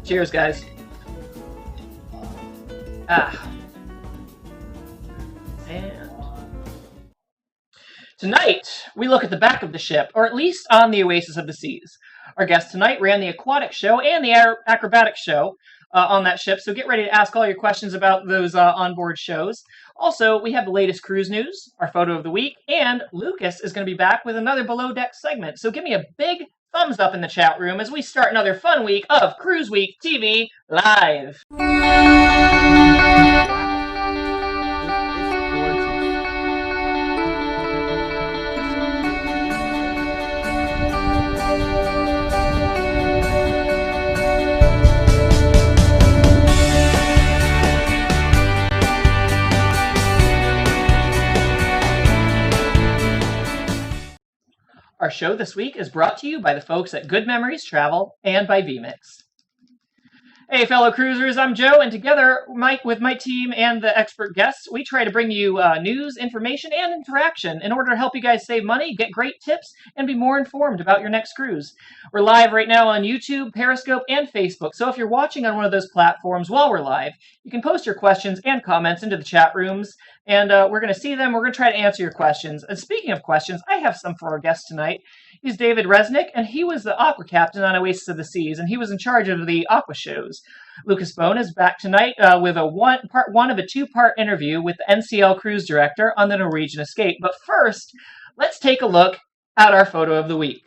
Cheers, guys. And tonight, we look at the back of the ship, or at least on the Oasis of the Seas. Our guest tonight ran the aquatic show and the acrobatic show on that ship, so get ready to ask all your questions about those onboard shows. Also, we have the latest cruise news, our photo of the week, and Lucas is going to be back with another Below Deck segment. So give me a big thumbs up in the chat room as we start another fun week of Cruise Week TV Live. Our show this week is brought to you by the folks at Good Memories Travel and by Vmix. Hey, fellow cruisers, I'm Joe, and together with my team and the expert guests, we try to bring you news, information, and interaction in order to help you guys save money, get great tips, and be more informed about your next cruise. We're live right now on YouTube, Periscope, and Facebook, so if you're watching on one of those platforms while we're live, you can post your questions and comments into the chat rooms, and we're going to see them. We're going to try to answer your questions. And speaking of questions, I have some for our guest tonight. He's David Resnick, and he was the Aqua captain on Oasis of the Seas, and he was in charge of the Aqua shows. Lucas Bone is back tonight with part one of a two-part interview with the NCL cruise director on the Norwegian Escape. But first, let's take a look at our photo of the week.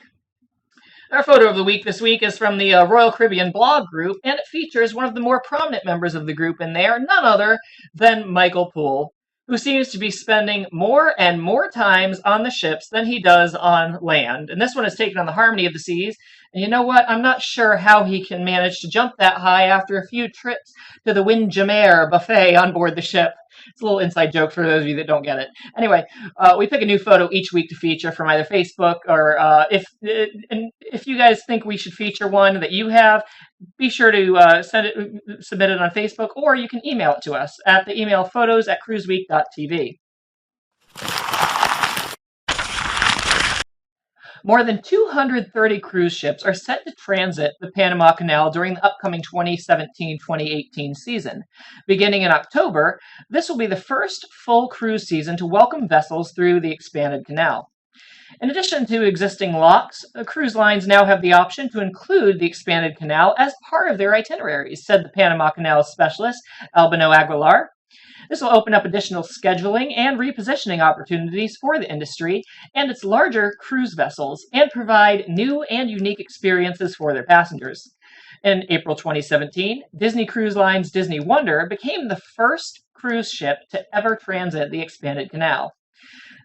Our photo of the week this week is from the Royal Caribbean blog group, and it features one of the more prominent members of the group in there, none other than Michael Poole, who seems to be spending more and more times on the ships than he does on land. And this one is taken on the Harmony of the Seas. And you know what? I'm not sure how he can manage to jump that high after a few trips to the Windjammer buffet on board the ship. It's a little inside joke for those of you that don't get it. Anyway, we pick a new photo each week to feature from either Facebook or if you guys think we should feature one that you have, be sure to submit it on Facebook, or you can email it to us at the email photos@cruiseweek.tv. More than 230 cruise ships are set to transit the Panama Canal during the upcoming 2017-2018 season. Beginning in October, this will be the first full cruise season to welcome vessels through the expanded canal. In addition to existing locks, cruise lines now have the option to include the expanded canal as part of their itineraries, said the Panama Canal specialist, Albino Aguilar. This will open up additional scheduling and repositioning opportunities for the industry and its larger cruise vessels, and provide new and unique experiences for their passengers. In April 2017, Disney Cruise Line's Disney Wonder became the first cruise ship to ever transit the expanded canal.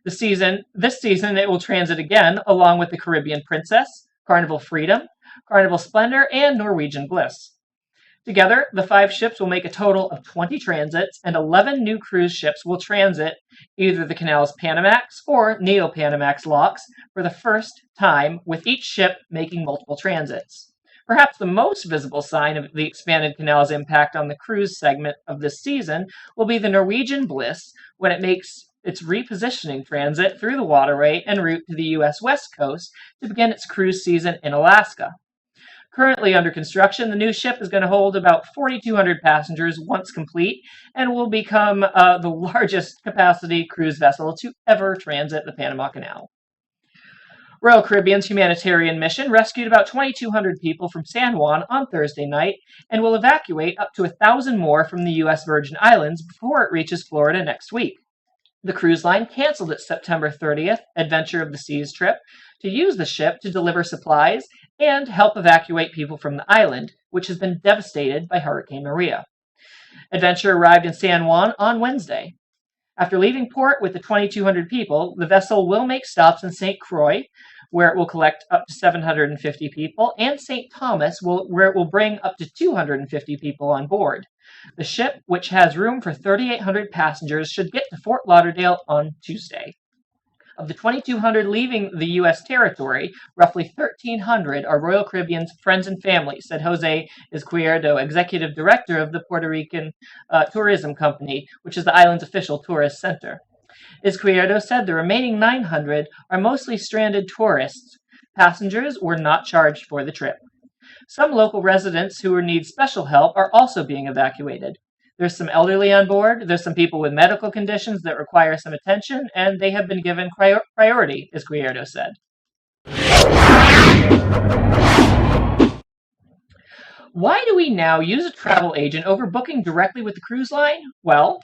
This season, it will transit again along with the Caribbean Princess, Carnival Freedom, Carnival Splendor, and Norwegian Bliss. Together, the 5 ships will make a total of 20 transits, and 11 new cruise ships will transit either the canal's Panamax or Neo-Panamax locks for the first time, with each ship making multiple transits. Perhaps the most visible sign of the expanded canal's impact on the cruise segment of this season will be the Norwegian Bliss when it makes its repositioning transit through the waterway en route to the U.S. West Coast to begin its cruise season in Alaska. Currently under construction, the new ship is going to hold about 4,200 passengers once complete, and will become the largest capacity cruise vessel to ever transit the Panama Canal. Royal Caribbean's humanitarian mission rescued about 2,200 people from San Juan on Thursday night, and will evacuate up to 1,000 more from the U.S. Virgin Islands before it reaches Florida next week. The cruise line canceled its September 30th Adventure of the Seas trip to use the ship to deliver supplies and help evacuate people from the island, which has been devastated by Hurricane Maria. Adventure arrived in San Juan on Wednesday. After leaving port with the 2,200 people, the vessel will make stops in St. Croix, where it will collect up to 750 people, and St. Thomas, where it will bring up to 250 people on board. The ship, which has room for 3,800 passengers, should get to Fort Lauderdale on Tuesday. Of the 2,200 leaving the U.S. territory, roughly 1,300 are Royal Caribbean's friends and family, said Jose Izquierdo, executive director of the Puerto Rican tourism company, which is the island's official tourist center. Izquierdo said the remaining 900 are mostly stranded tourists. Passengers were not charged for the trip. Some local residents who need special help are also being evacuated. There's some elderly on board, there's some people with medical conditions that require some attention, and they have been given priority, as Guillermo said. Why do we now use a travel agent over booking directly with the cruise line? Well,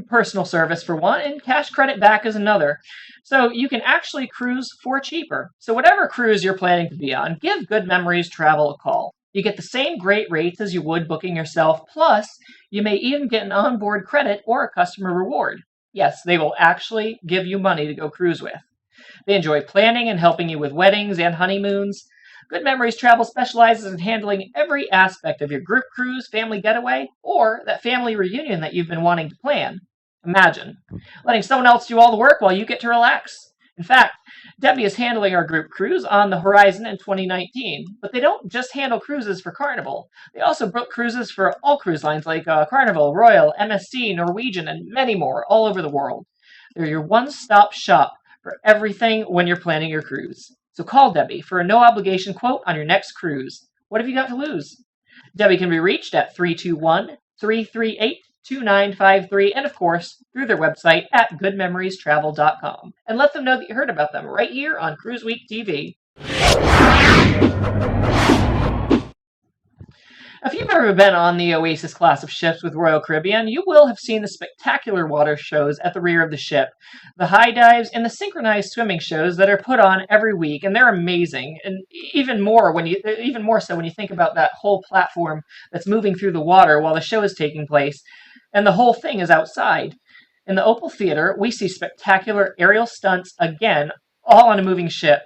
personal service for one, and cash credit back is another. So you can actually cruise for cheaper. So whatever cruise you're planning to be on, give Good Memories Travel a call. You get the same great rates as you would booking yourself, plus you may even get an onboard credit or a customer reward. Yes, they will actually give you money to go cruise with. They enjoy planning and helping you with weddings and honeymoons. Good Memories Travel specializes in handling every aspect of your group cruise, family getaway, or that family reunion that you've been wanting to plan. Imagine letting someone else do all the work while you get to relax. In fact, Debbie is handling our group cruise on the horizon in 2019, but they don't just handle cruises for Carnival. They also book cruises for all cruise lines like Carnival, Royal, MSC, Norwegian, and many more all over the world. They're your one-stop shop for everything when you're planning your cruise. So call Debbie for a no-obligation quote on your next cruise. What have you got to lose? Debbie can be reached at 321-338-2953, and of course, through their website at goodmemoriestravel.com. And let them know that you heard about them right here on Cruise Week TV. If you've ever been on the Oasis class of ships with Royal Caribbean, you will have seen the spectacular water shows at the rear of the ship, the high dives, and the synchronized swimming shows that are put on every week, and they're amazing. And even more so when you think about that whole platform that's moving through the water while the show is taking place, and the whole thing is outside. In the Opal Theater, we see spectacular aerial stunts again, all on a moving ship.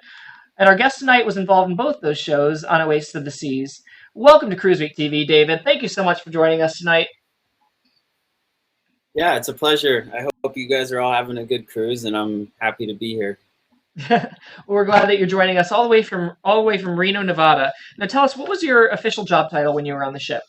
And our guest tonight was involved in both those shows on Oasis of the Seas. Welcome to Cruise Week TV, David. Thank you so much for joining us tonight. Yeah, it's a pleasure. I hope you guys are all having a good cruise, and I'm happy to be here. Well, we're glad that you're joining us all the way from Reno, Nevada. Now, tell us, what was your official job title when you were on the ship?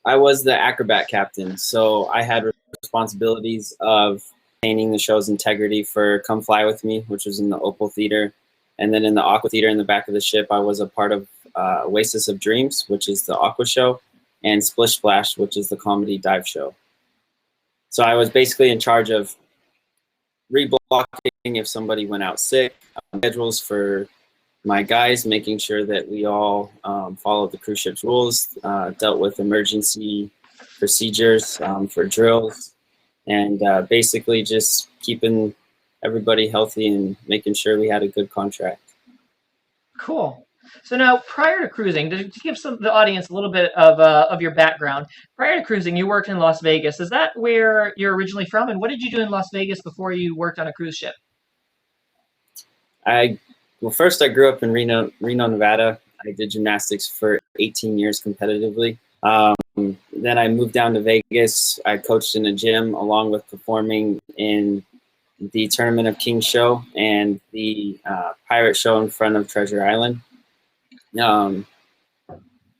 I was the acrobat captain, so I had responsibilities of maintaining the show's integrity for Come Fly With Me, which was in the Opal Theater, and then in the Aqua Theater in the back of the ship, I was a part of Oasis of Dreams, which is the Aqua show, and Splish Splash, which is the comedy dive show. So I was basically in charge of reblocking if somebody went out sick, schedules for my guys, making sure that we all followed the cruise ship's rules, dealt with emergency procedures for drills, and basically just keeping everybody healthy and making sure we had a good contract. Cool. So now, prior to cruising, to give the audience a little bit of your background, prior to cruising, you worked in Las Vegas. Is that where you're originally from? And what did you do in Las Vegas before you worked on a cruise ship? Well, first I grew up in Reno, Nevada. I did gymnastics for 18 years competitively. Then I moved down to Vegas. I coached in a gym along with performing in the Tournament of Kings show and the pirate show in front of Treasure Island.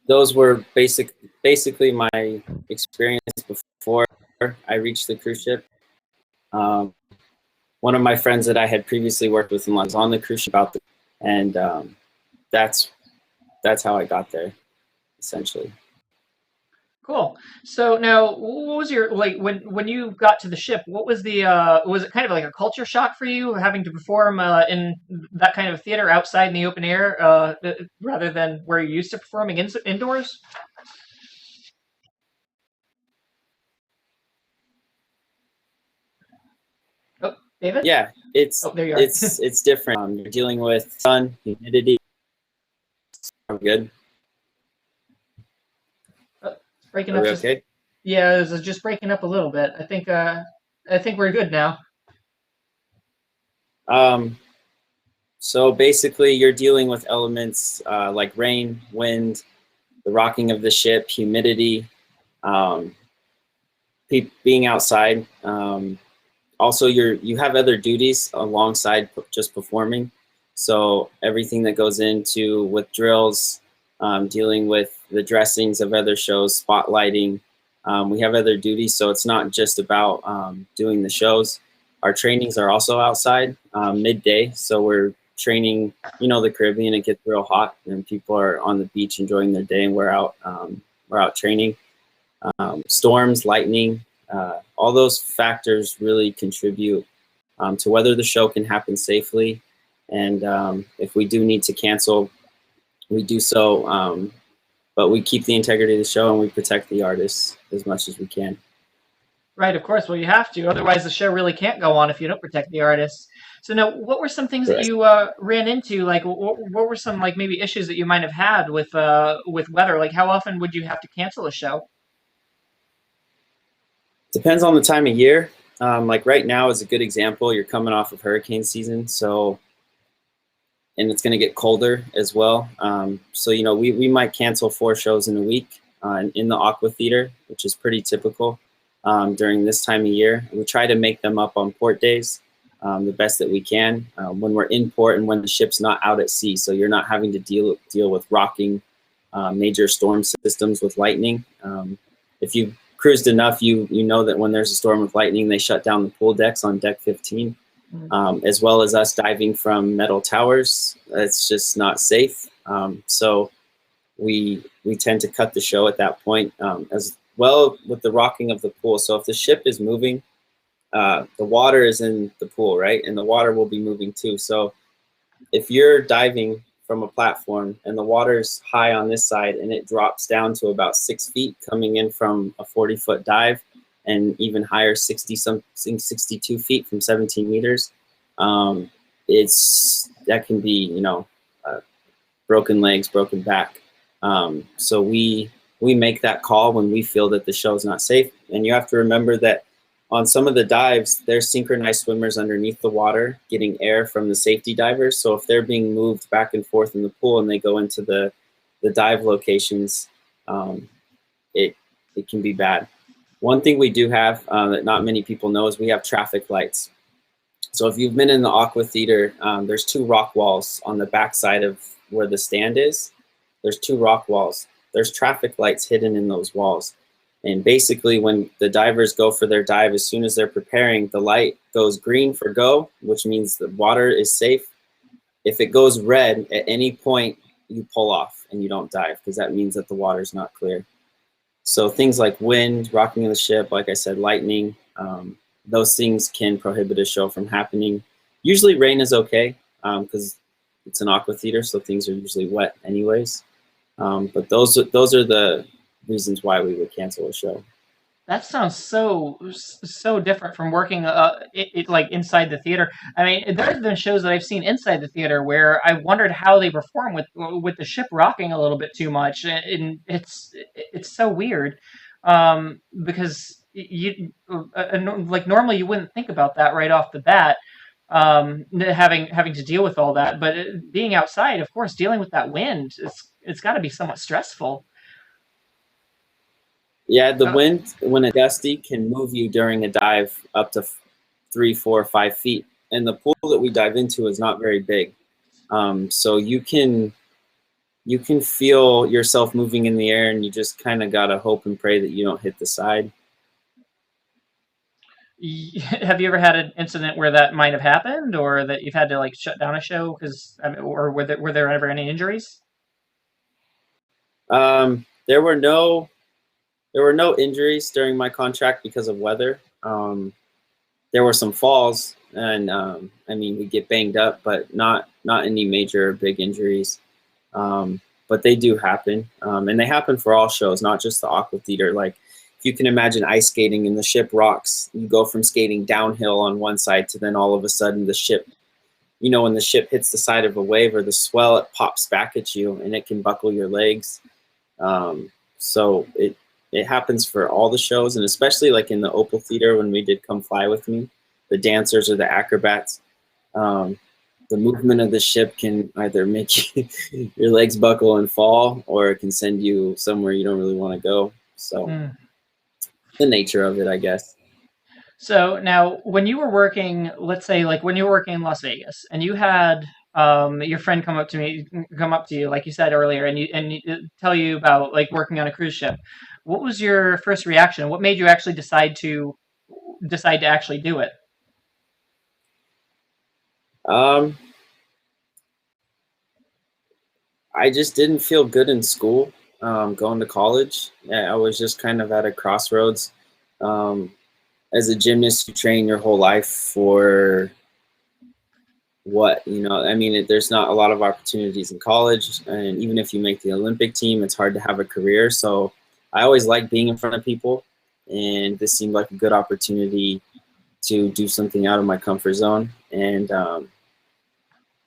Those were basically my experience before I reached the cruise ship. One of my friends that I had previously worked with was on the cruise ship and that's how I got there, essentially. Cool. So now, what was your, like, when you got to the ship, what was the, was it kind of like a culture shock for you having to perform in that kind of theater outside in the open air rather than where you're used to performing indoors? Oh, David? Yeah, there you are. it's different. You're dealing with sun, humidity. I'm good. Breaking Are up. we okay? Yeah, it was just breaking up a little bit. I think we're good now. So basically, you're dealing with elements like rain, wind, the rocking of the ship, humidity, being outside. Also, you have other duties alongside just performing. So everything that goes into with drills, dealing with the dressings of other shows, spotlighting. We have other duties, so it's not just about doing the shows. Our trainings are also outside midday, so we're training, the Caribbean, it gets real hot and people are on the beach enjoying their day, and we're out training. Storms, lightning, all those factors really contribute to whether the show can happen safely. And if we do need to cancel, we do so. But we keep the integrity of the show and we protect the artists as much as we can. Right, of course. Well, you have to. Otherwise, the show really can't go on if you don't protect the artists. So now, what were some things that you ran into? Like, what were some like maybe issues that you might have had with weather? Like, how often would you have to cancel a show? Depends on the time of year. Like right now is a good example. You're coming off of hurricane season, and it's going to get colder as well. So we might cancel 4 shows in a week in the Aqua Theater, which is pretty typical during this time of year. We try to make them up on port days the best that we can when we're in port and when the ship's not out at sea. So you're not having to deal with rocking major storm systems with lightning. If you cruised enough, you know that when there's a storm with lightning, they shut down the pool decks on deck 15, as well as us diving from metal towers. It's just not safe. So we tend to cut the show at that point, as well with the rocking of the pool. So if the ship is moving, the water is in the pool, right? And the water will be moving too. So if you're diving from a platform and the water's high on this side and it drops down to about 6 feet coming in from a 40-foot dive, and even higher, 62 feet from 17 meters, that can be, broken legs, broken back. So we make that call when we feel that the show is not safe. And you have to remember that on some of the dives, there's synchronized swimmers underneath the water getting air from the safety divers. So if they're being moved back and forth in the pool and they go into the dive locations, it can be bad. One thing we do have that not many people know is we have traffic lights. So if you've been in the Aqua Theater, there's 2 rock walls on the backside of where the stand is. There's 2 rock walls. There's traffic lights hidden in those walls. And basically when the divers go for their dive, as soon as they're preparing, the light goes green for go, which means the water is safe. If it goes red at any point, you pull off and you don't dive, because that means that the water's not clear. So things like wind, rocking of the ship, like I said, lightning, those things can prohibit a show from happening. Usually rain is okay, because it's an Aqua Theater, so things are usually wet anyways. But those are the reasons why we would cancel a show. That sounds so different from working like inside the theater. I mean, there's been shows that I've seen inside the theater where I wondered how they perform with the ship rocking a little bit too much, and it's so weird because like normally you wouldn't think about that right off the bat, having to deal with all that. But being outside, of course, dealing with that wind, it's got to be somewhat stressful. Yeah, the wind, when it's gusty, can move you during a dive up to 3, 4, 5 feet. And the pool that we dive into is not very big. So you can feel yourself moving in the air, and you just kind of got to hope and pray that you don't hit the side. Have you ever had an incident where that might have happened, or that you've had to like shut down a show or were there ever any injuries? There were no injuries during my contract because of weather. There were some falls, and I mean, we get banged up, but not any major big injuries. But they do happen, and they happen for all shows, not just the Aqua Theater. Like, if you can imagine ice skating and the ship rocks, you go from skating downhill on one side to then all of a sudden the ship, when the ship hits the side of a wave or the swell, it pops back at you and it can buckle your legs. So it happens for all the shows, and especially like in the Opal Theater when we did Come Fly With Me, the dancers or the acrobats, the movement of the ship can either make your legs buckle and fall, or it can send you somewhere you don't really want to go. So the nature of it, I guess. So now, when you were working, let's say, like when you were working in Las Vegas, and you had your friend come up to you, like you said earlier, and tell you about like working on a cruise ship, what was your first reaction? What made you actually decide to actually do it? I just didn't feel good in school, going to college. Yeah, I was just kind of at a crossroads. Um, as a gymnast, you train your whole life for what, I mean, there's not a lot of opportunities in college, and even if you make the Olympic team, it's hard to have a career. So I always like being in front of people, and this seemed like a good opportunity to do something out of my comfort zone. And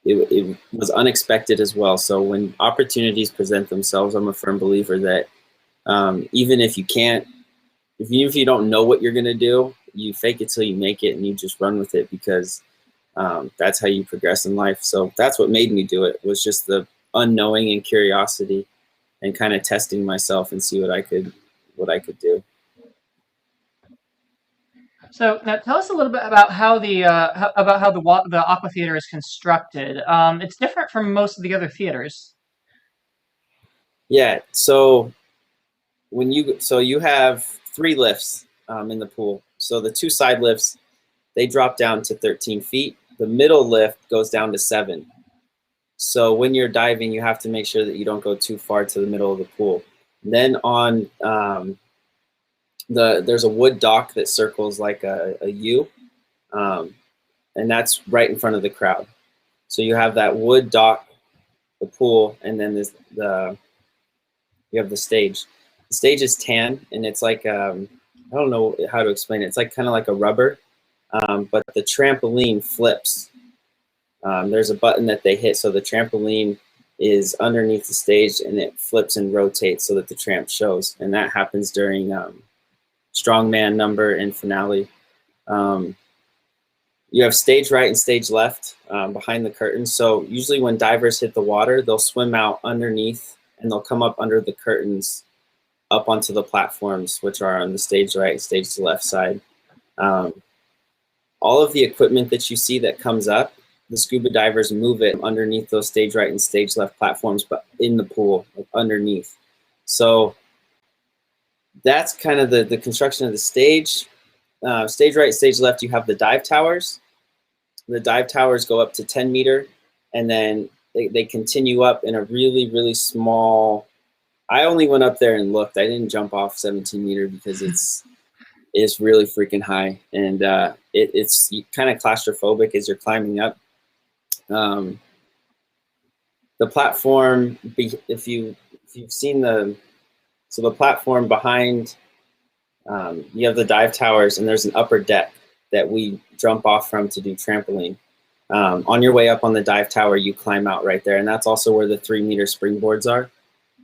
it was unexpected as well. So when opportunities present themselves, I'm a firm believer that even if you can't, even if you don't know what you're going to do, you fake it till you make it, and you just run with it, because that's how you progress in life. So that's what made me do it, was just the unknowing and curiosity, and kind of testing myself and see what I could do. So now tell us a little bit about how the Aqua Theater is constructed. It's different from most of the other theaters. Yeah. So you have 3 lifts in the pool. So the 2 side lifts, they drop down to 13 feet. The middle lift goes down to 7. So when you're diving, you have to make sure that you don't go too far to the middle of the pool. Then on there's a wood dock that circles like a U, and that's right in front of the crowd. So you have that wood dock, the pool, and then you have the stage. The stage is tan, and it's like I don't know how to explain it. It's like kind of like a rubber, but the trampoline flips. There's a button that they hit, so the trampoline is underneath the stage, and it flips and rotates so that the tramp shows, and that happens during strongman number and finale. You have stage right and stage left behind the curtains. So usually when divers hit the water, they'll swim out underneath, and they'll come up under the curtains up onto the platforms, which are on the stage right and stage left side. All of the equipment that you see that comes up, the scuba divers move it underneath those stage right and stage left platforms, but in the pool, like underneath. So that's kind of the construction of the stage. Stage right, stage left, you have the dive towers. The dive towers go up to 10 meter, and then they continue up in a really, really small. I only went up there and looked. I didn't jump off 17 meter because it's really freaking high, and it's kind of claustrophobic as you're climbing up. The platform, if you've seen the platform behind, you have the dive towers, and there's an upper deck that we jump off from to do trampoline. On your way up on the dive tower, you climb out right there, and that's also where the 3 meter springboards are.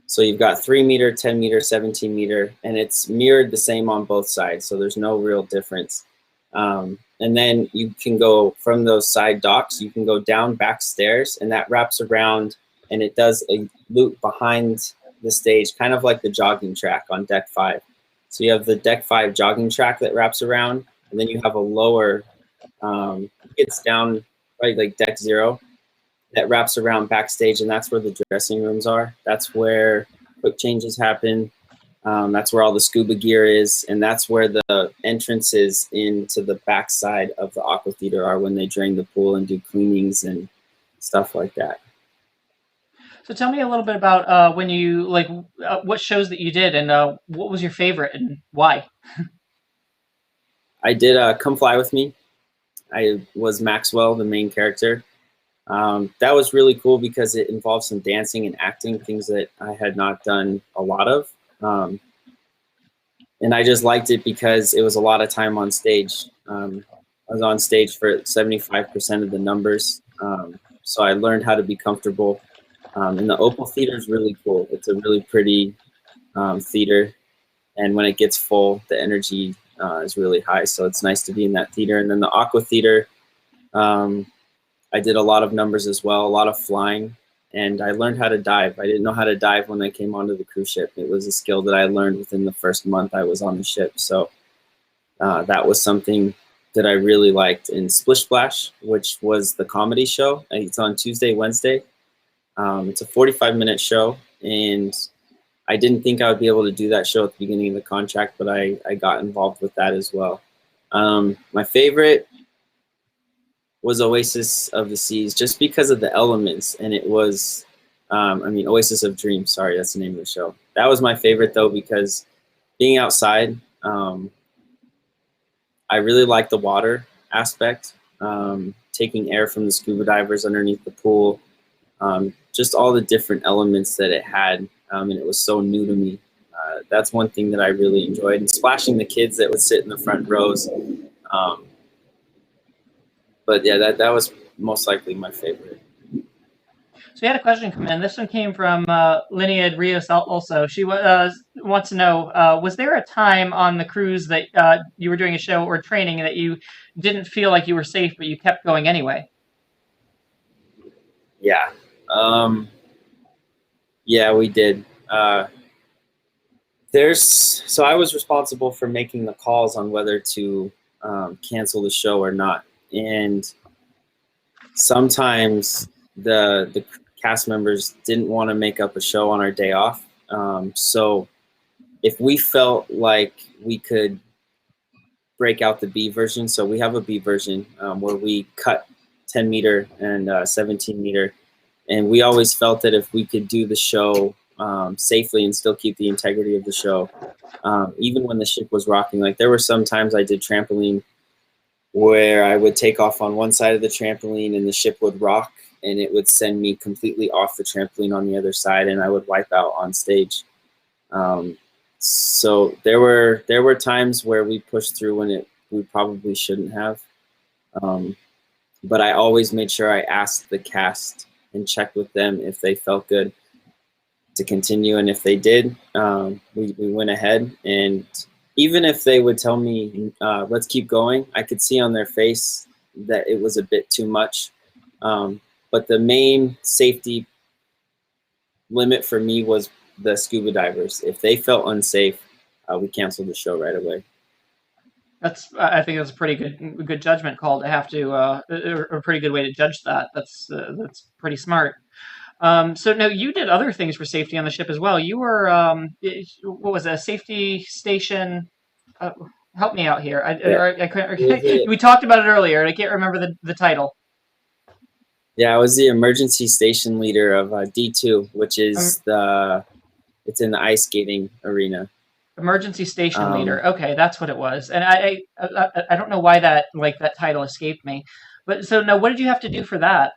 So you've got 3 meter, 10 meter, 17 meter, and it's mirrored the same on both sides, so there's no real difference. And then you can go from those side docks, you can go down back stairs, and that wraps around, and it does a loop behind the stage, kind of like the jogging track on deck 5. So you have the deck 5 jogging track that wraps around, and then you have a lower, gets down right like deck 0, that wraps around backstage, and that's where the dressing rooms are. That's where quick changes happen. That's where all the scuba gear is, and that's where the entrances into the backside of the Aqua Theater are when they drain the pool and do cleanings and stuff like that. So tell me a little bit about when you what shows that you did, and what was your favorite and why? I did Come Fly With Me. I was Maxwell, the main character. That was really cool because it involved some dancing and acting, things that I had not done a lot of. And I just liked it because it was a lot of time on stage. I was on stage for 75% of the numbers. So I learned how to be comfortable. And the Opal Theater is really cool. It's a really pretty theater. And when it gets full, the energy is really high. So it's nice to be in that theater. And then the Aqua Theater, I did a lot of numbers as well, a lot of flying, and I learned how to dive. I didn't know how to dive when I came onto the cruise ship. It was a skill that I learned within the first month I was on the ship. So that was something that I really liked. And Splish Splash, which was the comedy show, it's on Tuesday, Wednesday. It's a 45-minute show, and I didn't think I would be able to do that show at the beginning of the contract, but I got involved with that as well. My favorite was Oasis of the Seas, just because of the elements, and it was Oasis of Dreams. Sorry, that's the name of the show. That was my favorite though, because being outside, I really like the water aspect. Taking air from the scuba divers underneath the pool, just all the different elements that it had, and it was so new to me. That's one thing that I really enjoyed, and splashing the kids that would sit in the front rows. But yeah, that was most likely my favorite. So we had a question come in. This one came from Linead Rios also. She wants to know, was there a time on the cruise that you were doing a show or training that you didn't feel like you were safe, but you kept going anyway? Yeah. Yeah, we did. So I was responsible for making the calls on whether to cancel the show or not. And sometimes the cast members didn't want to make up a show on our day off. So if we felt like we could break out the B version, so we have a B version where we cut 10 meter and 17 meter. And we always felt that if we could do the show safely and still keep the integrity of the show, even when the ship was rocking, like there were some times I did trampoline where I would take off on one side of the trampoline and the ship would rock and it would send me completely off the trampoline on the other side and I would wipe out on stage. So there were times where we pushed through when we probably shouldn't have. But I always made sure I asked the cast and checked with them if they felt good to continue. And if they did, we went ahead. And even if they would tell me, let's keep going, I could see on their face that it was a bit too much. But the main safety limit for me was the scuba divers. If they felt unsafe, we canceled the show right away. I think that's a pretty good judgment call to have to, a pretty good way to judge that. That's pretty smart. So now you did other things for safety on the ship as well. You were, what was it, a safety station? Help me out here. We talked about it earlier, and I can't remember the title. Yeah, I was the emergency station leader of D2, which is it's in the ice skating arena. Emergency station leader. Okay, that's what it was. And I don't know why that title escaped me. But so now, what did you have to do for that?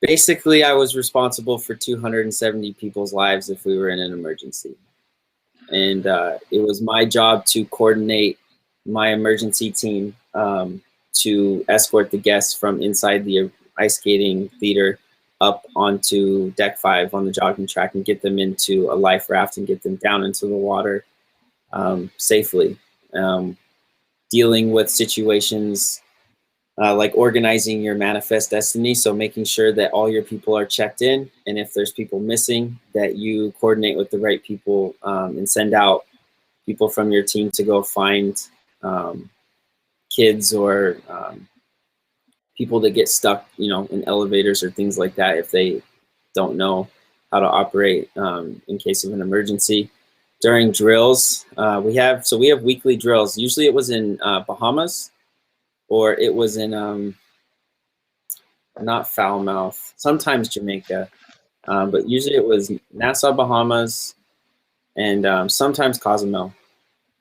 Basically, I was responsible for 270 people's lives if we were in an emergency. And it was my job to coordinate my emergency team to escort the guests from inside the ice skating theater up onto deck 5 on the jogging track and get them into a life raft and get them down into the water safely. Dealing with situations like organizing your manifest destiny, so making sure that all your people are checked in, and if there's people missing, that you coordinate with the right people and send out people from your team to go find kids or people that get stuck, in elevators or things like that if they don't know how to operate in case of an emergency. During drills, we have weekly drills. Usually it was in Bahamas, or it was in not Falmouth, sometimes Jamaica, but usually it was Nassau, Bahamas, and sometimes Cozumel.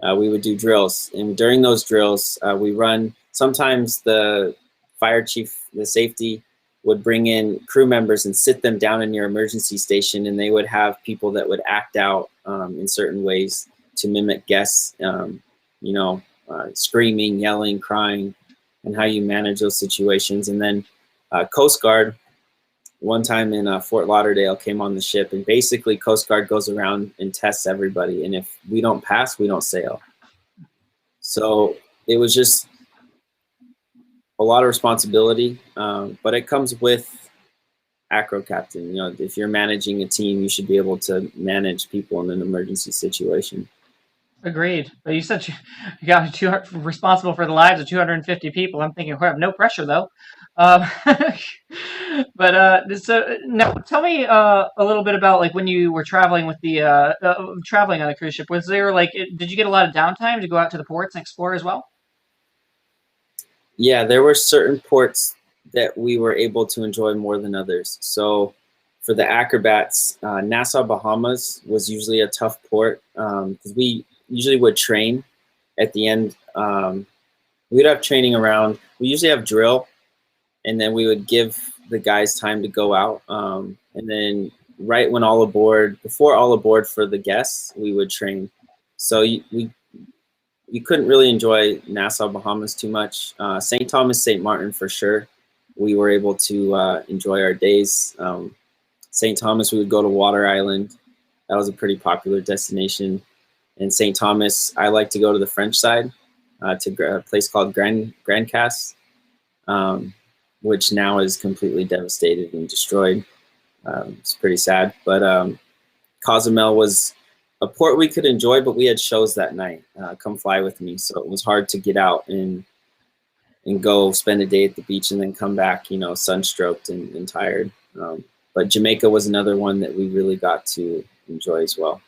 We would do drills, and during those drills, we run. Sometimes the fire chief, the safety, would bring in crew members and sit them down in your emergency station, and they would have people that would act out in certain ways to mimic guests, screaming, yelling, crying, and how you manage those situations. And then Coast Guard, one time in Fort Lauderdale, came on the ship, and basically Coast Guard goes around and tests everybody, and if we don't pass, we don't sail. So it was just a lot of responsibility, but it comes with acro captain. If you're managing a team, you should be able to manage people in an emergency situation. Agreed. But you said you got responsible for the lives of 250 people. I'm thinking, well, no pressure though. But so now, tell me a little bit about when you were traveling with the traveling on a cruise ship. Was there did you get a lot of downtime to go out to the ports and explore as well? Yeah, there were certain ports that we were able to enjoy more than others. So for the acrobats, Nassau, Bahamas was usually a tough port because we usually would train at the end. We'd have training around, we usually have drill, and then we would give the guys time to go out. And then right when all aboard, before all aboard for the guests, we would train. So you couldn't really enjoy Nassau, Bahamas too much. St. Thomas, St. Martin for sure. We were able to enjoy our days. St. Thomas, we would go to Water Island. That was a pretty popular destination. In St. Thomas, I like to go to the French side to a place called Grand Casse, which now is completely devastated and destroyed. It's pretty sad. But Cozumel was a port we could enjoy, but we had shows that night. Come Fly With Me, so it was hard to get out and go spend a day at the beach and then come back, you know, sunstroked and tired. But Jamaica was another one that we really got to enjoy as well.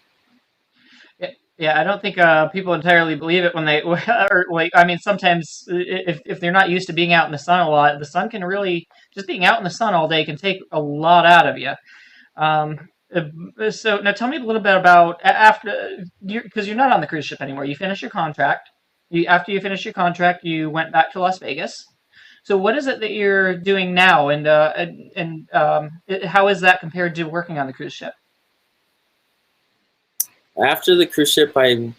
Yeah, I don't think people entirely believe it when they, or like, I mean, sometimes if they're not used to being out in the sun a lot, the sun can really, just being out in the sun all day can take a lot out of you. So now tell me a little bit about after, because you're not on the cruise ship anymore. You finished your contract. After you finished your contract, you went back to Las Vegas. So what is it that you're doing now, and how is that compared to working on the cruise ship? After the cruise ship, I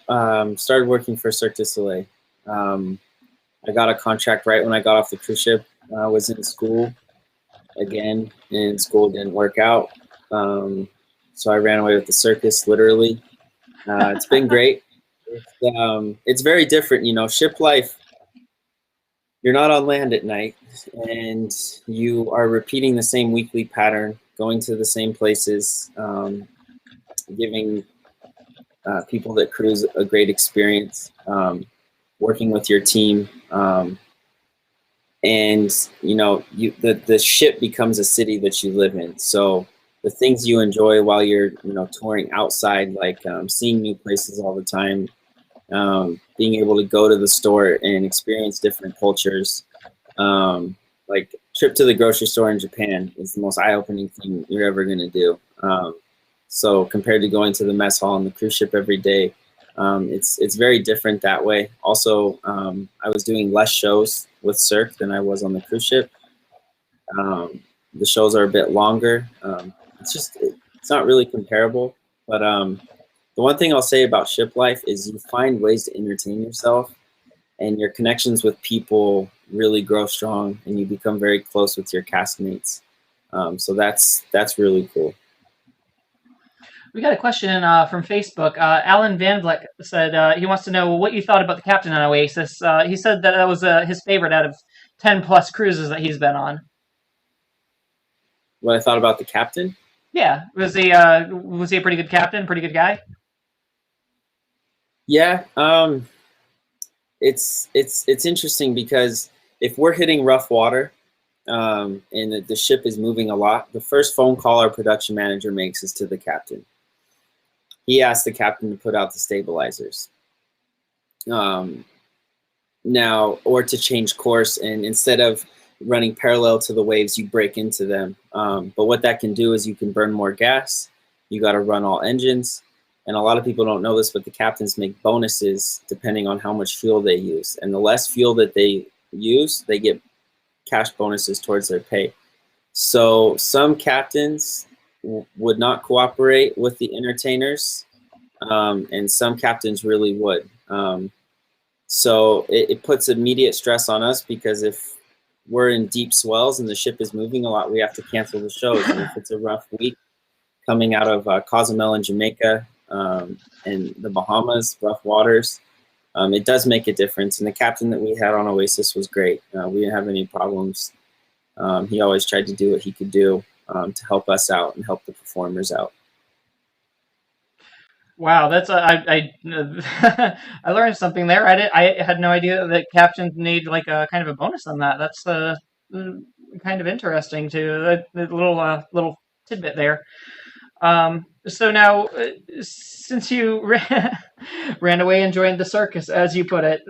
started working for Cirque du Soleil. I got a contract right when I got off the cruise ship. I was in school again, and school didn't work out. So I ran away with the circus, literally. It's been great. It's very different, you know, ship life. You're not on land at night, and you are repeating the same weekly pattern, going to the same places, giving people that cruise a great experience, working with your team, and you know, the ship becomes a city that you live in. So the things you enjoy while you're, you know, touring outside, like seeing new places all the time, being able to go to the store and experience different cultures. Like trip to the grocery store in Japan is the most eye-opening thing you're ever going to do. So compared to going to the mess hall on the cruise ship every day, it's very different that way. Also, I was doing less shows with Cirque than I was on the cruise ship. The shows are a bit longer. It's not really comparable. But the one thing I'll say about ship life is you find ways to entertain yourself, and your connections with people really grow strong, and you become very close with your castmates. So that's really cool. We got a question from Facebook. Alan Van Vleck said he wants to know what you thought about the captain on Oasis. He said that was his favorite out of 10 plus cruises that he's been on. What I thought about the captain? Yeah, was he a pretty good captain, pretty good guy? Yeah, it's interesting because if we're hitting rough water and the ship is moving a lot, the first phone call our production manager makes is to the captain. He asks the captain to put out the stabilizers. Now, or to change course, and instead of running parallel to the waves, you break into them. But what that can do is you can burn more gas. You got to run all engines. And a lot of people don't know this, but the captains make bonuses depending on how much fuel they use. And the less fuel that they use, they get cash bonuses towards their pay. So some captains would not cooperate with the entertainers, and some captains really would. So it puts immediate stress on us, because if we're in deep swells and the ship is moving a lot, we have to cancel the shows. And if it's a rough week coming out of Cozumel and Jamaica and the Bahamas, rough waters, it does make a difference. And the captain that we had on Oasis was great. We didn't have any problems. He always tried to do what he could do to help us out and help the performers out. Wow, that's I learned something there. I had no idea that captains need like a kind of a bonus on that. That's kind of interesting too. A little tidbit there. So now, since you ran away and joined the circus, as you put it,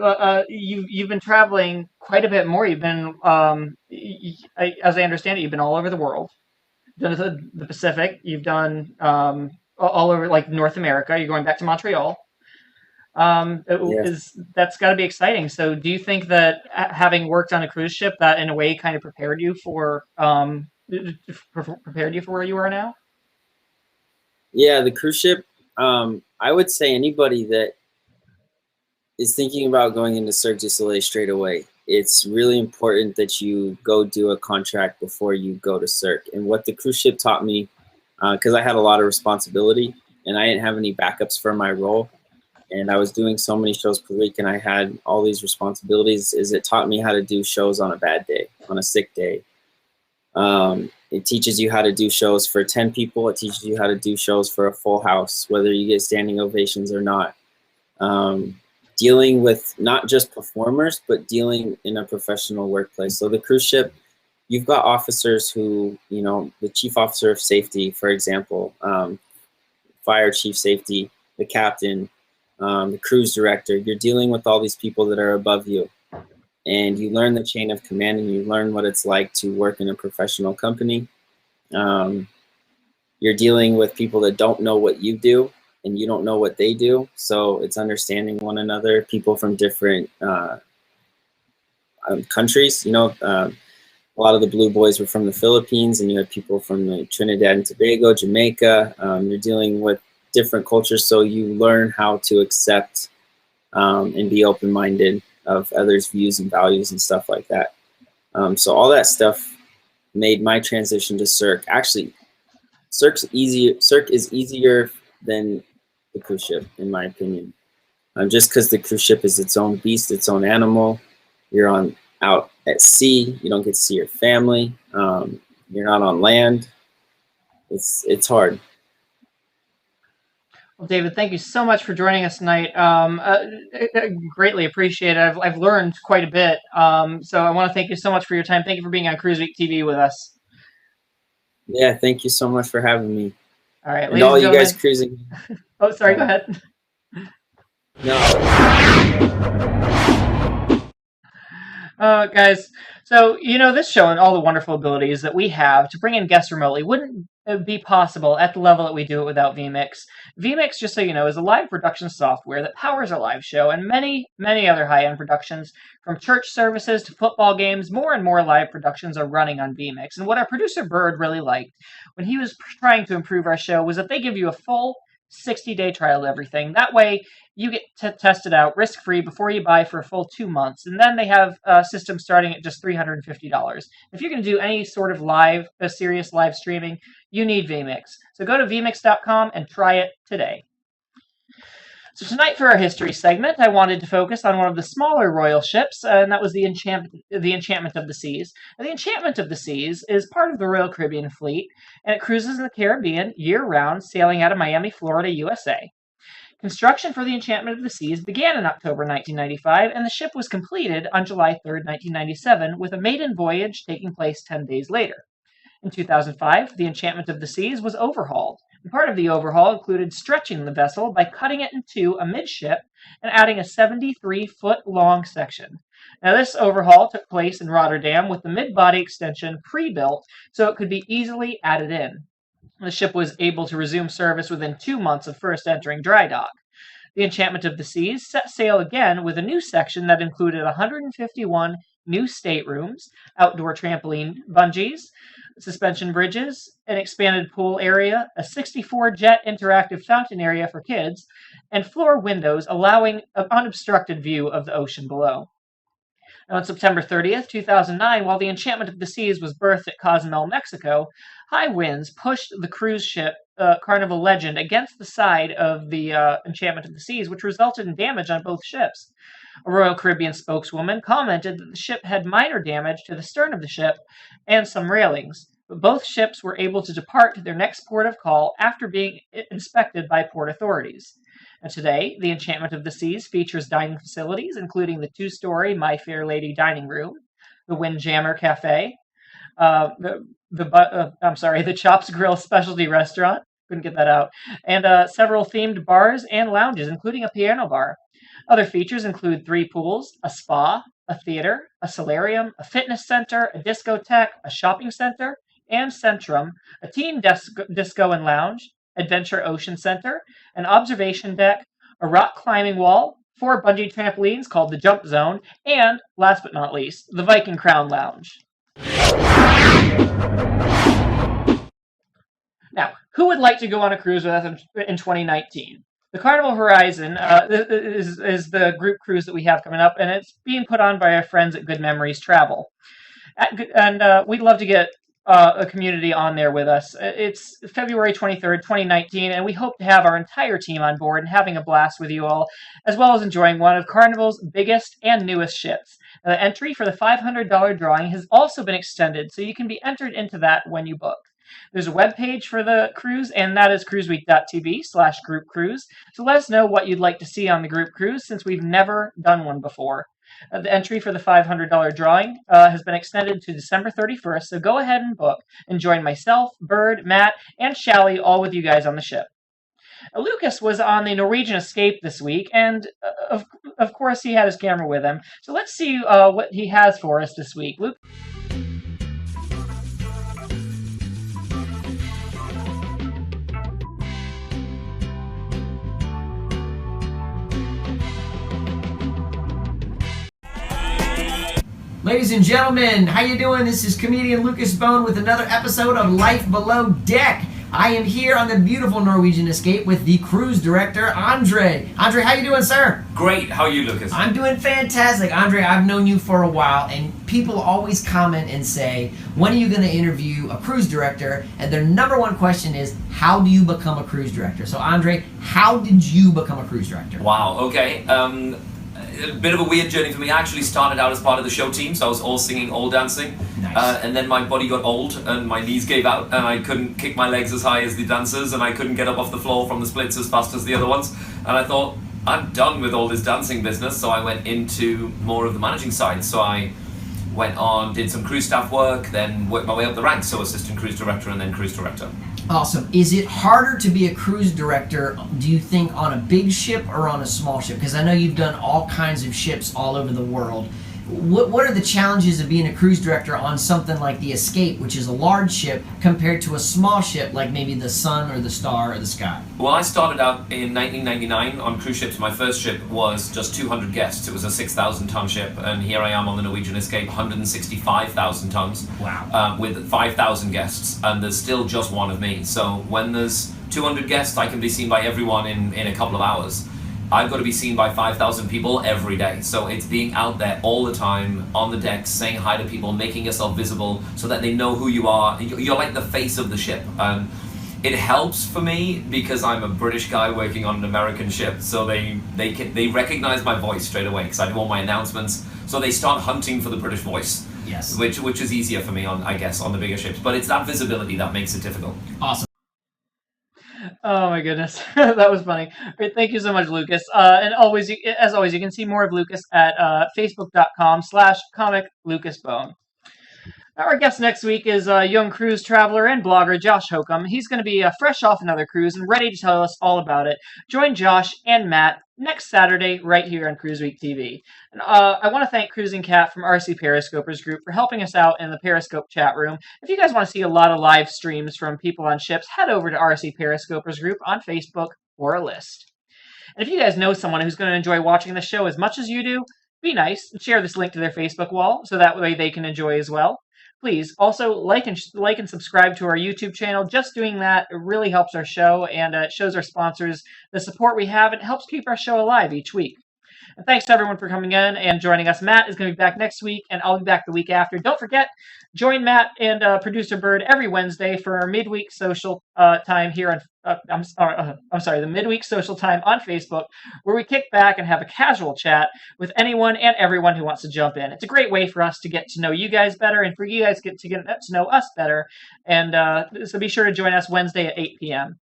you've been traveling quite a bit more. You've been, as I understand it, you've been all over the world. You've done the Pacific. You've done all over like North America. You're going back to Montreal. Yes. Is that's got to be exciting. So, do you think that having worked on a cruise ship, that in a way kind of prepared you for where you are now? Yeah, the cruise ship. I would say anybody that is thinking about going into Cirque du Soleil straight away, it's really important that you go do a contract before you go to Cirque. And what the cruise ship taught me, because I had a lot of responsibility and I didn't have any backups for my role, and I was doing so many shows per week and I had all these responsibilities, is it taught me how to do shows on a bad day, on a sick day. It teaches you how to do shows for 10 people. It teaches you how to do shows for a full house, whether you get standing ovations or not. Dealing with not just performers, but dealing in a professional workplace. So the cruise ship, you've got officers who, you know, the chief officer of safety, for example, fire chief safety, the captain, the cruise director. You're dealing with all these people that are above you. And you learn the chain of command and you learn what it's like to work in a professional company. You're dealing with people that don't know what you do and you don't know what they do. So it's understanding one another, people from different countries. You know, a lot of the Blue Boys were from the Philippines and you had people from Trinidad and Tobago, Jamaica. You're dealing with different cultures, so you learn how to accept and be open-minded of others' views and values and stuff like that. So all that stuff made my transition to Cirque. Actually, Cirque is easier than the cruise ship, in my opinion. Just because the cruise ship is its own beast, its own animal. You're out at sea. You don't get to see your family. You're not on land. It's hard. Well, David, thank you so much for joining us tonight. I greatly appreciate it. I've learned quite a bit. So I want to thank you so much for your time. Thank you for being on Cruise Week TV with us. Yeah, thank you so much for having me. All right, And ladies all and you gentlemen. guys cruising. Oh, sorry, go ahead. No. Guys, so, you know, this show and all the wonderful abilities that we have to bring in guests remotely wouldn't be possible at the level that we do it without Vmix. Vmix, just so you know, is a live production software that powers a live show and many, many other high-end productions. From church services to football games, more and more live productions are running on Vmix. And what our producer Bird really liked when he was trying to improve our show was that they give you a full 60-day trial of everything. That way, you get to test it out risk-free before you buy for a full 2 months. And then they have a system starting at just $350. If you're going to do any sort of serious live streaming, you need Vmix. So go to vmix.com and try it today. So tonight for our history segment, I wanted to focus on one of the smaller royal ships, and that was the Enchantment of the Seas. Now, the Enchantment of the Seas is part of the Royal Caribbean Fleet, and it cruises in the Caribbean year-round, sailing out of Miami, Florida, USA. Construction for the Enchantment of the Seas began in October 1995, and the ship was completed on July 3, 1997, with a maiden voyage taking place 10 days later. In 2005, the Enchantment of the Seas was overhauled. And part of the overhaul included stretching the vessel by cutting it in two amidship and adding a 73-foot-long section. Now, this overhaul took place in Rotterdam with the mid-body extension pre-built so it could be easily added in. The ship was able to resume service within 2 months of first entering dry dock. The Enchantment of the Seas set sail again with a new section that included 151 new staterooms, outdoor trampoline bungees, suspension bridges, an expanded pool area, a 64-jet interactive fountain area for kids, and floor windows allowing an unobstructed view of the ocean below. On September 30th, 2009, while the Enchantment of the Seas was berthed at Cozumel, Mexico, high winds pushed the cruise ship Carnival Legend against the side of the Enchantment of the Seas, which resulted in damage on both ships. A Royal Caribbean spokeswoman commented that the ship had minor damage to the stern of the ship and some railings, but both ships were able to depart to their next port of call after being inspected by port authorities. And today, the Enchantment of the Seas features dining facilities, including the 2-story My Fair Lady dining room, the Windjammer Cafe, the Chops Grill specialty restaurant, Couldn't get that out. And several themed bars and lounges, including a piano bar. Other features include 3 pools, a spa, a theater, a solarium, a fitness center, a discotheque, a shopping center, and Centrum, a teen disco and lounge, Adventure Ocean Center, an observation deck, a rock climbing wall, 4 bungee trampolines called the Jump Zone, and, last but not least, the Viking Crown Lounge. Now, who would like to go on a cruise with us in 2019? The Carnival Horizon is the group cruise that we have coming up, and it's being put on by our friends at Good Memories Travel. And we'd love to get a community on there with us. It's February 23rd, 2019, and we hope to have our entire team on board and having a blast with you all, as well as enjoying one of Carnival's biggest and newest ships. The entry for the $500 drawing has also been extended, so you can be entered into that when you book. There's a web page for the cruise, and that is CruiseWeek.tv/group cruise. So let us know what you'd like to see on the group cruise, since we've never done one before. The entry for the $500 drawing has been extended to December 31st, so go ahead and book and join myself, Bird, Matt, and Shally all with you guys on the ship. Lucas was on the Norwegian Escape this week, and of course he had his camera with him. So let's see what he has for us this week. Luke. Ladies and gentlemen, how you doing? This is comedian Lucas Bone with another episode of Life Below Deck. I am here on the beautiful Norwegian Escape with the cruise director, Andre. Andre, how you doing, sir? Great. How are you, Lucas? I'm doing fantastic. Andre, I've known you for a while, and people always comment and say, when are you going to interview a cruise director? And their number one question is, how do you become a cruise director? So, Andre, how did you become a cruise director? Wow, okay. A bit of a weird journey for me. I actually started out as part of the show team, so I was all singing, all dancing. Nice. And then my body got old and my knees gave out and I couldn't kick my legs as high as the dancers and I couldn't get up off the floor from the splits as fast as the other ones. And I thought, I'm done with all this dancing business, so I went into more of the managing side. So I went on, did some cruise staff work, then worked my way up the ranks, so assistant cruise director and then cruise director. Awesome. Is it harder to be a cruise director, do you think, on a big ship or on a small ship? Because I know you've done all kinds of ships all over the world. What are the challenges of being a cruise director on something like the Escape, which is a large ship, compared to a small ship like maybe the Sun or the Star or the Sky? Well, I started out in 1999 on cruise ships. My first ship was just 200 guests. It was a 6,000-ton ship, and here I am on the Norwegian Escape, 165,000 tons. Wow. With 5,000 guests, and there's still just one of me. So when there's 200 guests, I can be seen by everyone in a couple of hours. I've got to be seen by 5,000 people every day. So it's being out there all the time, on the decks, saying hi to people, making yourself visible so that they know who you are. You're like the face of the ship. It helps for me because I'm a British guy working on an American ship. So they recognize my voice straight away because I do all my announcements. So they start hunting for the British voice. Yes. Which is easier for me, on the bigger ships. But it's that visibility that makes it difficult. Awesome. Oh my goodness, that was funny. Great, thank you so much, Lucas. And as always, you can see more of Lucas at facebook.com/comiclucasbone. Our guest next week is young cruise traveler and blogger Josh Hokum. He's going to be fresh off another cruise and ready to tell us all about it. Join Josh and Matt next Saturday right here on CruiseWeekTV. And I want to thank Cruising Cat from RC Periscopers Group for helping us out in the Periscope chat room. If you guys want to see a lot of live streams from people on ships, head over to RC Periscopers Group on Facebook for a list. And if you guys know someone who's going to enjoy watching the show as much as you do, be nice and share this link to their Facebook wall so that way they can enjoy as well. Please also like and subscribe to our YouTube channel. Just doing that really helps our show, and it shows our sponsors the support we have, and helps keep our show alive each week. And thanks to everyone for coming in and joining us. Matt is going to be back next week, and I'll be back the week after. Don't forget, join Matt and producer Bird every Wednesday for our midweek social time here on. The midweek social time on Facebook, where we kick back and have a casual chat with anyone and everyone who wants to jump in. It's a great way for us to get to know you guys better, and for you guys to get to know us better. And so be sure to join us Wednesday at 8 p.m.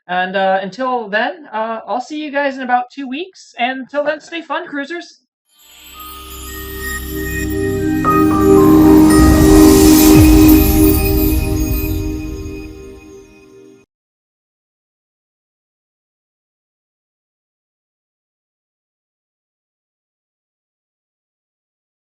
And until then, I'll see you guys in about 2 weeks. And until then, stay fun, cruisers.